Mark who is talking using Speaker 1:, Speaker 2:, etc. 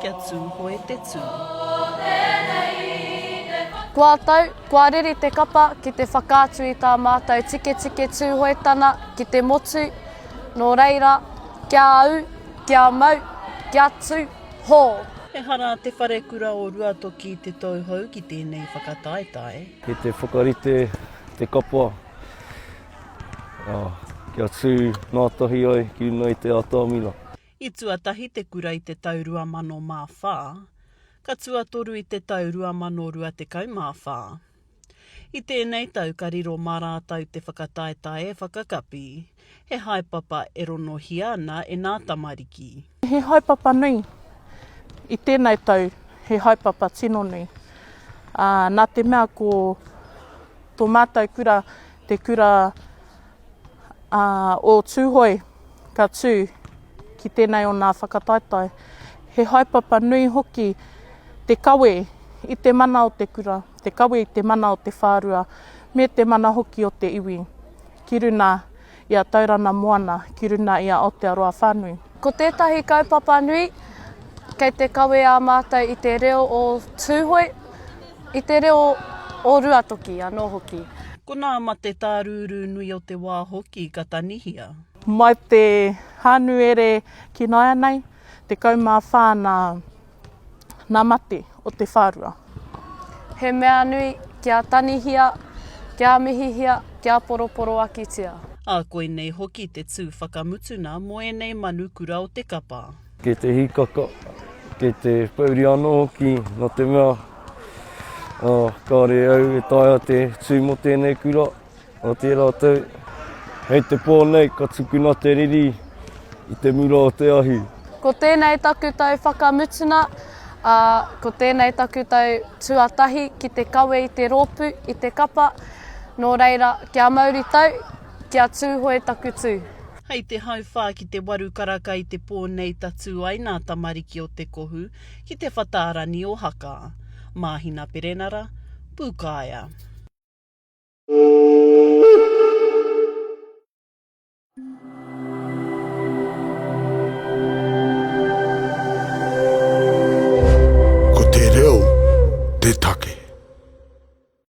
Speaker 1: kia tūhoe te tū.
Speaker 2: Kua tau, kua reri te kapa ki te whakaatu i tā mātou tiketike Tūhoetanga ki te motu, nō reira, kia au, kia mau, kia tū, hō.
Speaker 1: He hara Te Wharekura o Ruatoki te tauhou ki tēnei whakataetae.
Speaker 3: Ki te whakarite te kapa, kia tū ngātahi ai ki una i te atamina.
Speaker 1: I tuatahi te kura i te tau 2004, ka tuatoru i te tau 2024. I tēnei tau ka riro mā rātou te whakataetae whakakapi, he haipapa e ronohia ana e nā tamariki.
Speaker 4: He haipapa nui, i tēnei tau, he haipapa tino nui. Nā te mea ko tō mātou kura, te kura o tūhoi, ka tū, ki tēnei o nā whakataetae. He haipapa nui hoki te kawe i te mana o te kura, te kawe i te mana o te whārua, me te mana hoki o te iwi. Ki runa ia taurana moana, ki runa ia Aotearoa whānui.
Speaker 2: Ko tētahi kaupapa nui, kei te kawe a mātou i te reo o Tūhoi, i te reo o Ruatoki, anō hoki.
Speaker 1: Ko nā ma te tāruru nui o te wā hoki ka tanihia.
Speaker 4: Mai te hānuere ki naia nei, te kaumā whāna nā mate o te whārua.
Speaker 2: He mea nui kia tanihia, kia mihihia, kia poroporo akitia.
Speaker 1: A koe nei hoki te tū whakamutuna mo e nei manukura o te kapa.
Speaker 3: Ki te hikaka, ki te pauri anō hoki, no te mea, kāre au e taia te tū mo tēnei kura, o te rātou. Hei te pōnei, ka tukuna te reri i te mura o te ahi.
Speaker 2: Ko tēnei taku tau whakamutuna, ko tēnei taku tau tuatahi ki te kawe i te rōpu, i te kapa, nō reira, kia mauri tau, kia tūhoe taku tū.
Speaker 1: Hei te hauwhā ki te waru karaka i te pōnei tatu ai nā tamariki o te kohu, ki te whataarani o Haka. Mahina Perenara, Pūkāia.